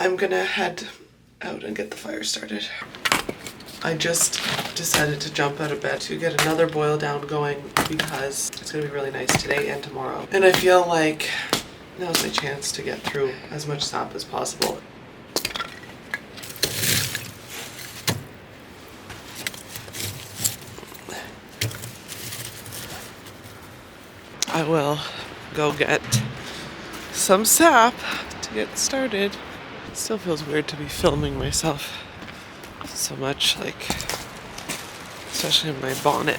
I'm gonna head out and get the fire started. I just decided to jump out of bed to get another boil down going because it's gonna be really nice today and tomorrow. And I feel like now's my chance to get through as much sap as possible. I will go get some sap to get started. It still feels weird to be filming myself so much, like, especially in my bonnet.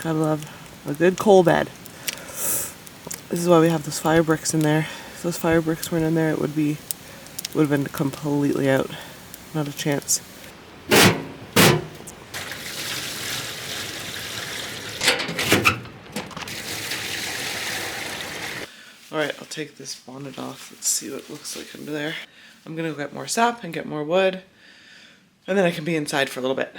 I love a good coal bed. This is why we have those fire bricks in there. If those fire bricks weren't in there, it would have been completely out. Not a chance. Alright, I'll take this bonnet off. Let's see what it looks like under there. I'm gonna go get more sap and get more wood, and then I can be inside for a little bit.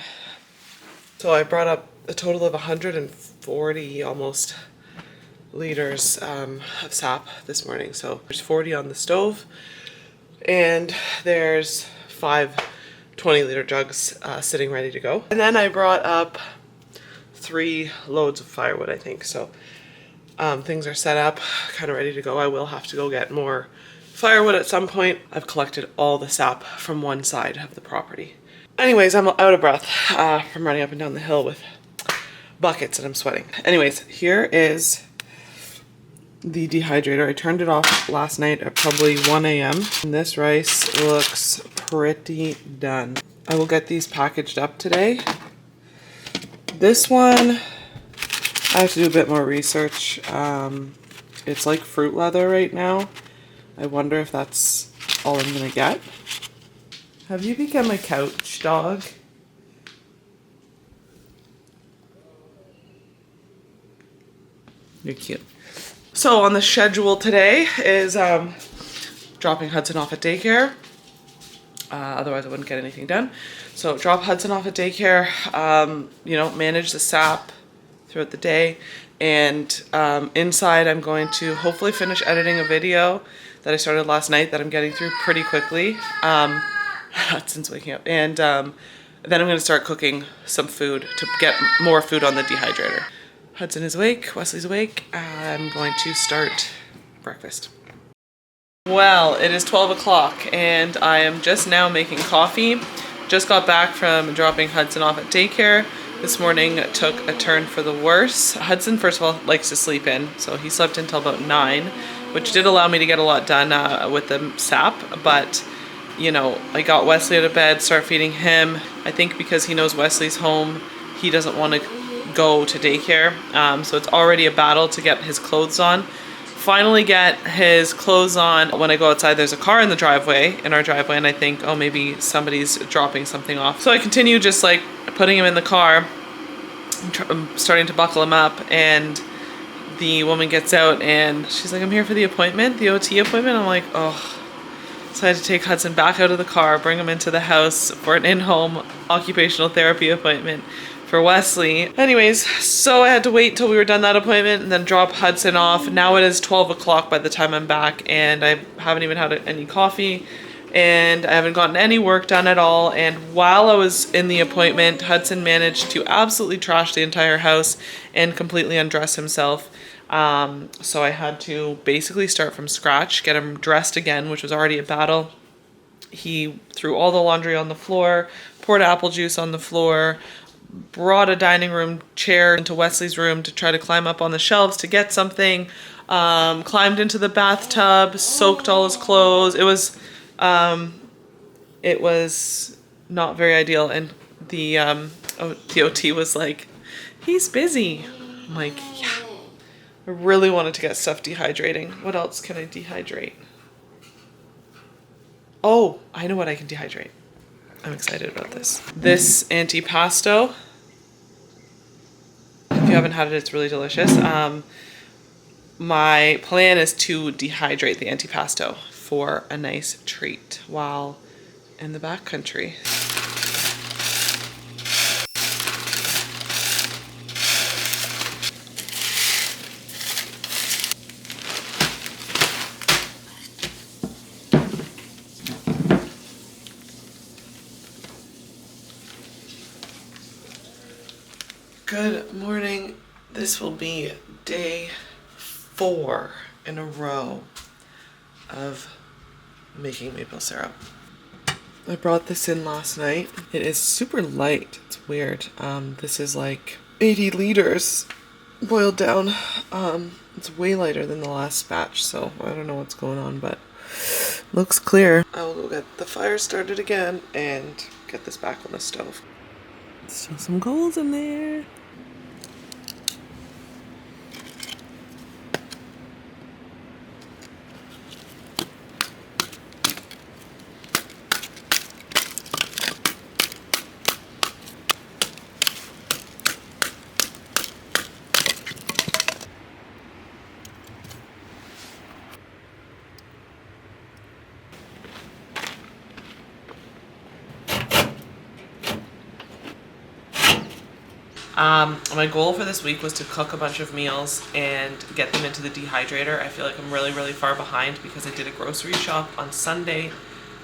So I brought up a total of 140 almost liters of sap this morning. So there's 40 on the stove, and there's 5 20-liter jugs sitting ready to go. And then I brought up 3 loads of firewood, I think. So things are set up, kind of ready to go. I will have to go get more firewood at some point. I've collected all the sap from one side of the property. Anyways, I'm out of breath from running up and down the hill with buckets and I'm sweating. Anyways, here is the dehydrator. I turned it off last night at probably 1 a.m. And this rice looks pretty done. I will get these packaged up today. This one, I have to do a bit more research. It's like fruit leather right now. I wonder if that's all I'm gonna get. Have you become a couch dog? You're cute. So on the schedule today is dropping Hudson off at daycare. Otherwise I wouldn't get anything done. So drop Hudson off at daycare, you know, manage the sap throughout the day. And inside I'm going to hopefully finish editing a video that I started last night that I'm getting through pretty quickly. Since waking up. And then I'm going to start cooking some food to get more food on the dehydrator. Hudson is awake, Wesley's awake. I'm going to start breakfast. Well, it is 12 o'clock and I am just now making coffee. Just got back from dropping Hudson off at daycare. This morning took a turn for the worse. Hudson, first of all, likes to sleep in. So he slept until about 9, which did allow me to get a lot done with the sap, but you know, I got Wesley out of bed, start feeding him. I think because he knows Wesley's home, he doesn't want to go to daycare. So it's already a battle to get his clothes on. Finally get his clothes on. When I go outside, there's a car in our driveway, and I think, oh, maybe somebody's dropping something off. So I continue just like putting him in the car. I'm starting to buckle him up, and the woman gets out and she's like, I'm here for the appointment, the OT appointment. I'm like, oh. So I had to take Hudson back out of the car, bring him into the house for an in-home occupational therapy appointment for Wesley. Anyways, so I had to wait till we were done that appointment and then drop Hudson off. Now it is 12 o'clock by the time I'm back, and I haven't even had any coffee, and I haven't gotten any work done at all. And while I was in the appointment, Hudson managed to absolutely trash the entire house and completely undress himself. So I had to basically start from scratch, get him dressed again, which was already a battle. He threw all the laundry on the floor, poured apple juice on the floor, brought a dining room chair into Wesley's room to try to climb up on the shelves to get something, climbed into the bathtub, soaked all his clothes. It was not very ideal. And the OT was like, He's busy. I'm like, yeah. I really wanted to get stuff dehydrating. What else can I dehydrate? Oh, I know what I can dehydrate. I'm excited about this. This antipasto. If you haven't had it, it's really delicious. My plan is to dehydrate the antipasto for a nice treat while in the backcountry. Good morning. This will be day 4 in a row of making maple syrup. I brought this in last night. It is super light. It's weird. This is like 80 liters boiled down. It's way lighter than the last batch, so I don't know what's going on, but looks clear. I will go get the fire started again and get this back on the stove. Still some goals in there. My goal for this week was to cook a bunch of meals and get them into the dehydrator. I feel like I'm really, really far behind because I did a grocery shop on Sunday.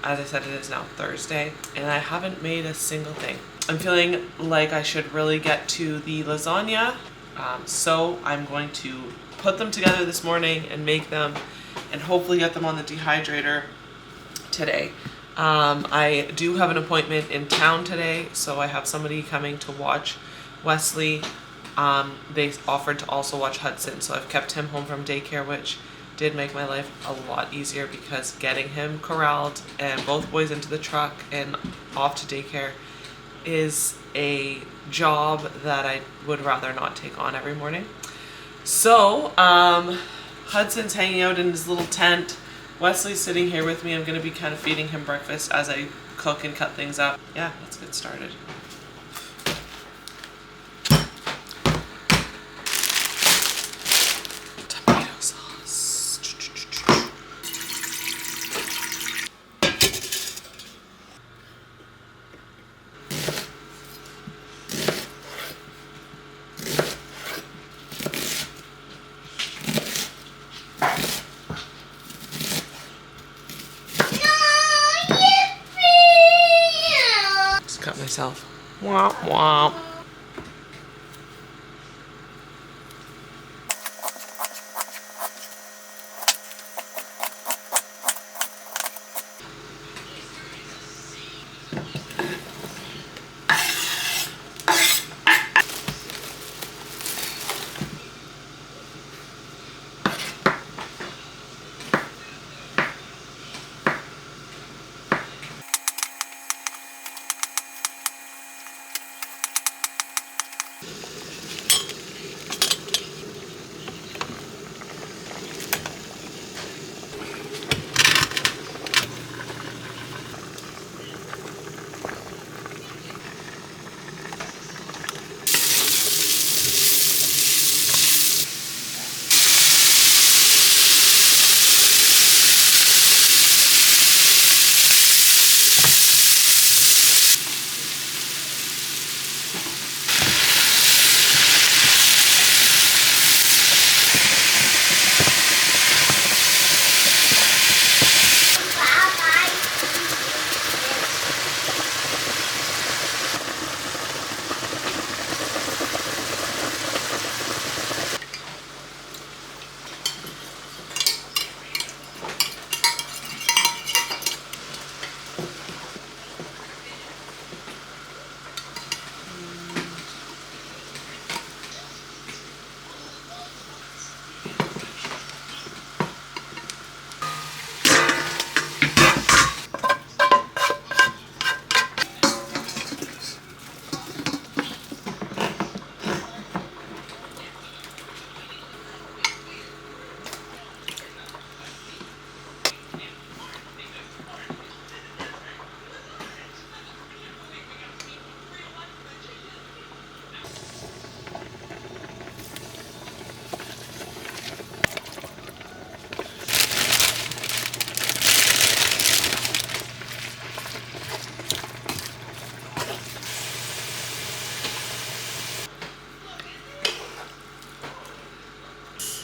As I said, it is now Thursday, and I haven't made a single thing. I'm feeling like I should really get to the lasagna, so I'm going to put them together this morning and make them and hopefully get them on the dehydrator today. I do have an appointment in town today, so I have somebody coming to watch Wesley. They offered to also watch Hudson, so I've kept him home from daycare, which did make my life a lot easier because getting him corralled and both boys into the truck and off to daycare is a job that I would rather not take on every morning. So Hudson's hanging out in his little tent. Wesley's sitting here with me. I'm going to be kind of feeding him breakfast as I cook and cut things up. Yeah, let's get started. Tomato sauce. Just cut myself. Womp womp.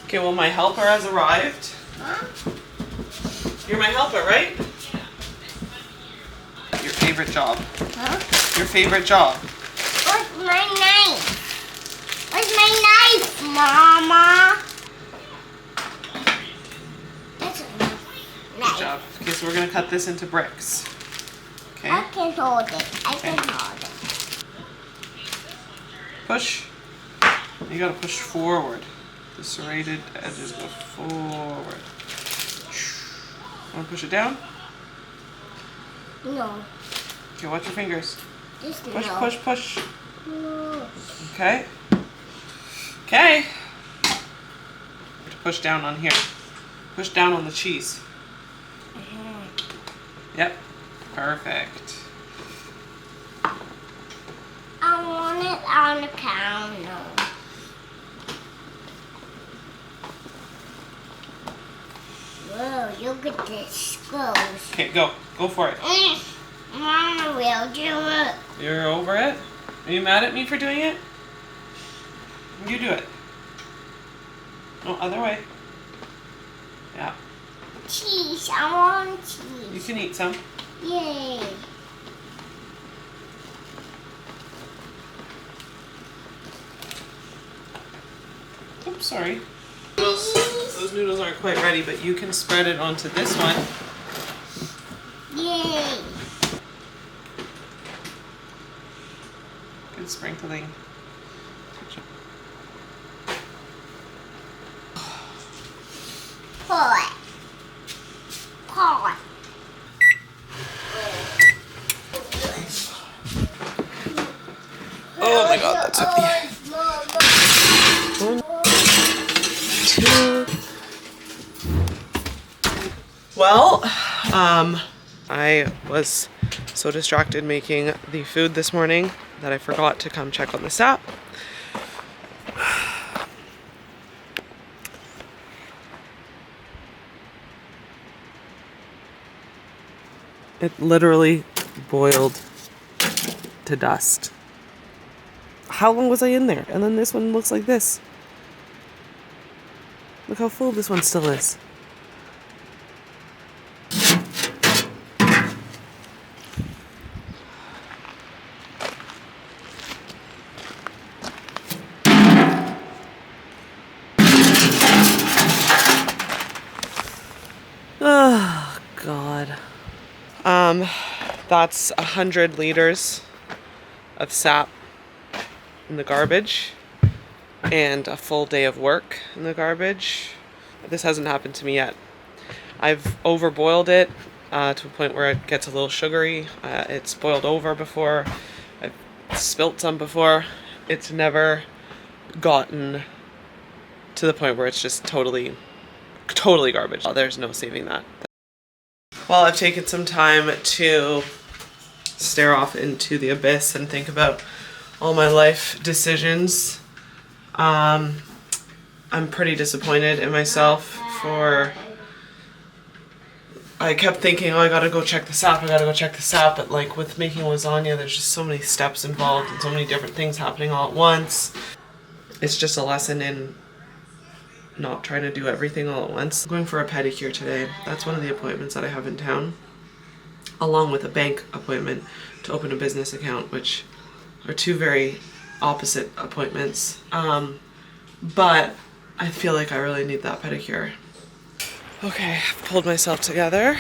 Okay, well, my helper has arrived. Huh? You're my helper, right? Your favorite job. Huh? Your favorite job. Where's my knife? Where's my knife, Mama? That's a Good knife. job. Okay, so we're gonna cut this into bricks. Okay. I can hold it. I can hold it. Push. You gotta push forward. The serrated edges go forward. Wanna push it down? No. Okay, watch your fingers. Just Push, no. push, push. No. Okay. Okay. Push down on here. Push down on the cheese. Yep. Perfect. I want it on the counter. Whoa, look at this goes. Okay, go. Go for it. Mama will do it. You're over it? Are you mad at me for doing it? You do it. No, other way. Yeah. Cheese, I want cheese. You can eat some. Yay. Oops, sorry. Those noodles aren't quite ready, but you can spread it onto this one. Yay. Good sprinkling. Pull it. Pull it. Oh my god, that's heavy. Two. Well, I was so distracted making the food this morning that I forgot to come check on the sap. It literally boiled to dust. How long was I in there? And then this one looks like this. Look how full this one still is. Oh, God. That's 100 liters of sap in the garbage and a full day of work in the garbage. This hasn't happened to me yet. I've overboiled it to a point where it gets a little sugary. It's boiled over before. I've spilt some before. It's never gotten to the point where it's just totally garbage. There's no saving that. Well, I've taken some time to stare off into the abyss and think about all my life decisions. I'm pretty disappointed in myself for... I kept thinking, oh, I gotta go check the sap, but like with making lasagna, there's just so many steps involved and so many different things happening all at once. It's just a lesson in not trying to do everything all at once. I'm going for a pedicure today. That's one of the appointments that I have in town, along with a bank appointment to open a business account, which are two very opposite appointments. But I feel like I really need that pedicure. Okay, I've pulled myself together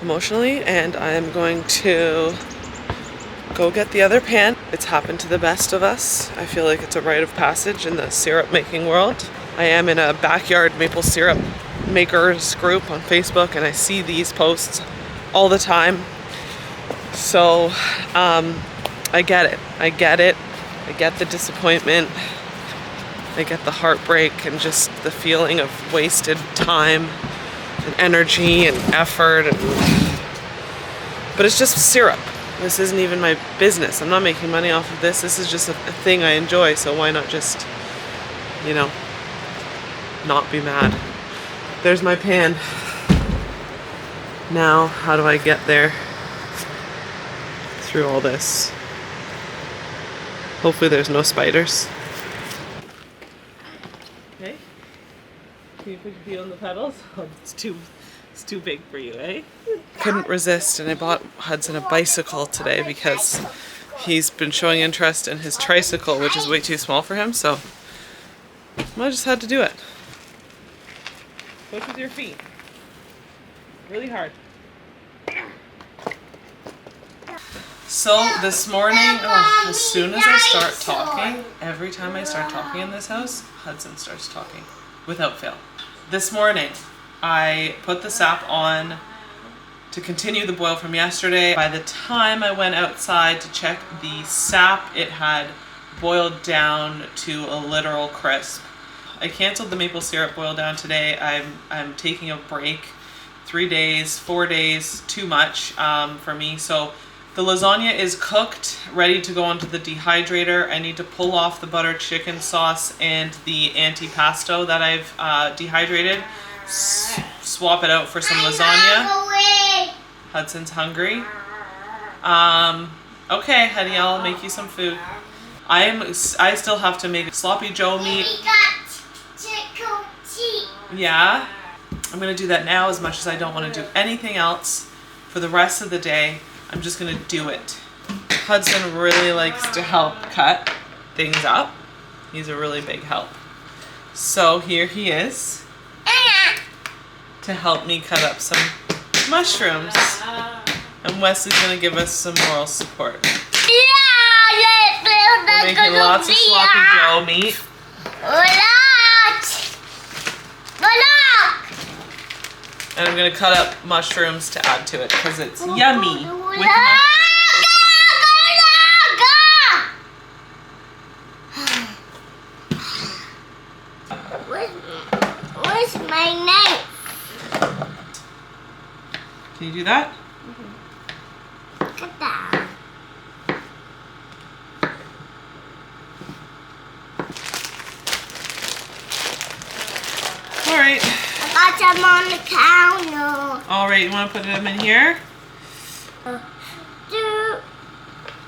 emotionally, and I'm going to go get the other pan. It's happened to the best of us. I feel like it's a rite of passage in the syrup making world. I am in a backyard maple syrup makers group on Facebook, and I see these posts all the time. So I get it. I get the disappointment. I get the heartbreak and just the feeling of wasted time and energy and effort. But it's just syrup. This isn't even my business. I'm not making money off of this. This is just a thing I enjoy, so why not just, you know, not be mad. There's my pan. Now, how do I get there through all this? Hopefully there's no spiders. Can you put your feet on the pedals? Oh, it's too big for you, eh? Couldn't resist, and I bought Hudson a bicycle today because he's been showing interest in his tricycle, which is way too small for him, so I just had to do it. Push with your feet. Really hard. So this morning, as soon as I start talking, every time I start talking in this house, Hudson starts talking, without fail. This morning, I put the sap on to continue the boil from yesterday. By the time I went outside to check the sap, it had boiled down to a literal crisp. I canceled the maple syrup boil down today. I'm taking a break. 3 days, 4 days, too much for me. So the lasagna is cooked, ready to go onto the dehydrator. I need to pull off the buttered chicken sauce and the antipasto that I've dehydrated. Swap it out for some lasagna. Hudson's hungry. Okay, honey, I'll make you some food. I still have to make sloppy joe meat. Yeah, I'm gonna do that now as much as I don't want to do anything else for the rest of the day. I'm just gonna do it. Hudson really likes to help cut things up. He's a really big help. So here he is to help me cut up some mushrooms. And Wesley's gonna give us some moral support. We're making lots of sloppy joe meat. And I'm gonna cut up mushrooms to add to it because it's yummy with mushrooms. Where's my knife? Can you do that? Look at that. All right. I got them on the counter. All right, you want to put them in here? I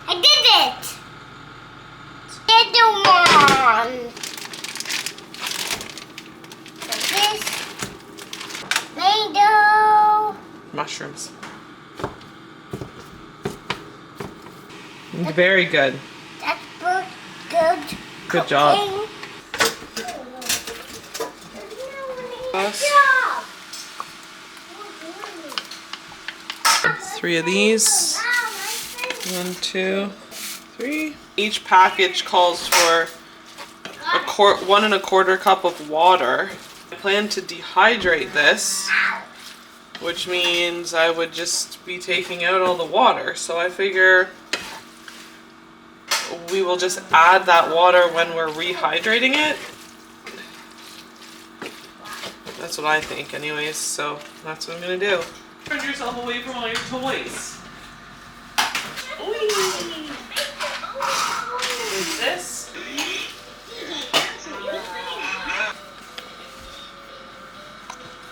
did it. Did the one. This. Play-Doh. Mushrooms. Very good. That's good. Good job. Cooking. Us. 3 of these. 1, 2, 3. Each package calls for 1 1/4 cup of water. I plan to dehydrate this, which means I would just be taking out all the water. So I figure we will just add that water when we're rehydrating it. That's what I think anyways, so that's what I'm gonna do. Turn yourself away from all your toys. Whee! Is this?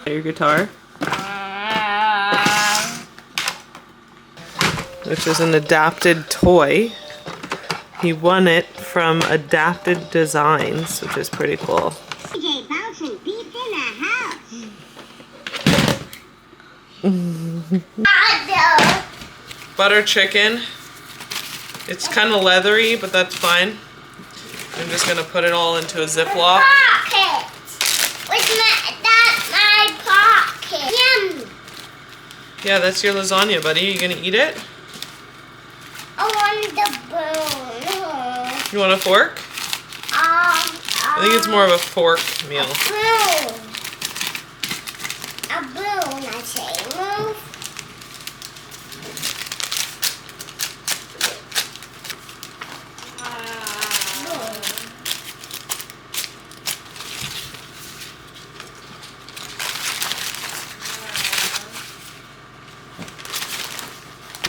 Your guitar? Which is an adapted toy. He won it from Adapted Designs, which is pretty cool. Butter chicken. It's kind of leathery, but that's fine. I'm just gonna put it all into a Ziploc. Pocket. That's my pocket. Yum. Yeah, that's your lasagna, buddy. Are you gonna eat it? I want the spoon. You want a fork? I think it's more of a fork meal. A spoon, I say. Move.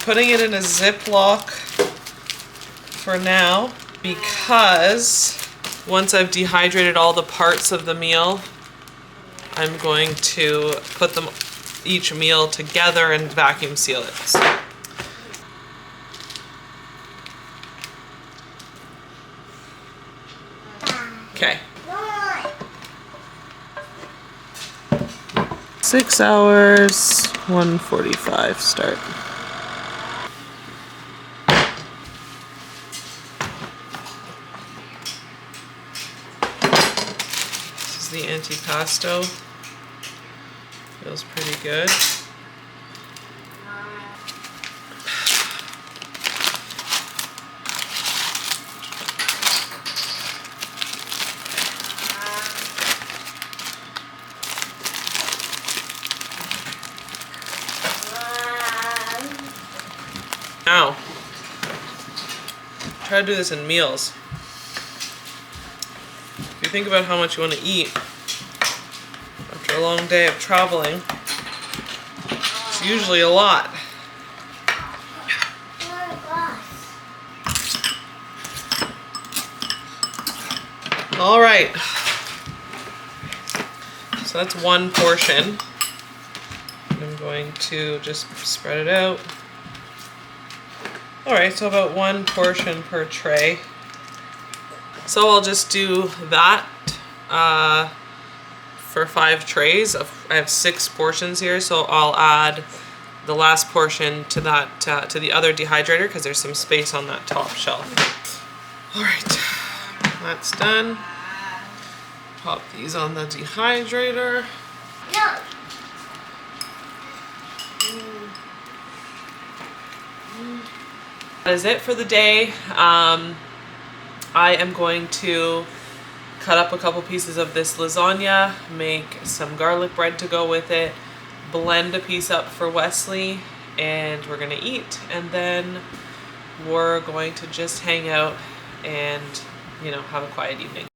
Putting it in a Ziploc for now because once I've dehydrated all the parts of the meal, I'm going to put them each meal together and vacuum seal it. So. Okay. 6 hours, 1:45 start. This is the antipasto. Feels pretty good. Now, try to do this in meals. If you think about how much you want to eat after a long day of traveling, it's usually a lot. All right, so that's one portion. I'm going to just spread it out. All right, so about one portion per tray. So I'll just do that for 5 trays. I have 6 portions here, so I'll add the last portion to that to the other dehydrator because there's some space on that top shelf. All right, that's done. Pop these on the dehydrator. No. That is it for the day. I am going to cut up a couple pieces of this lasagna, make some garlic bread to go with it, blend a piece up for Wesley, and we're gonna eat, and then we're going to just hang out and, you know, have a quiet evening.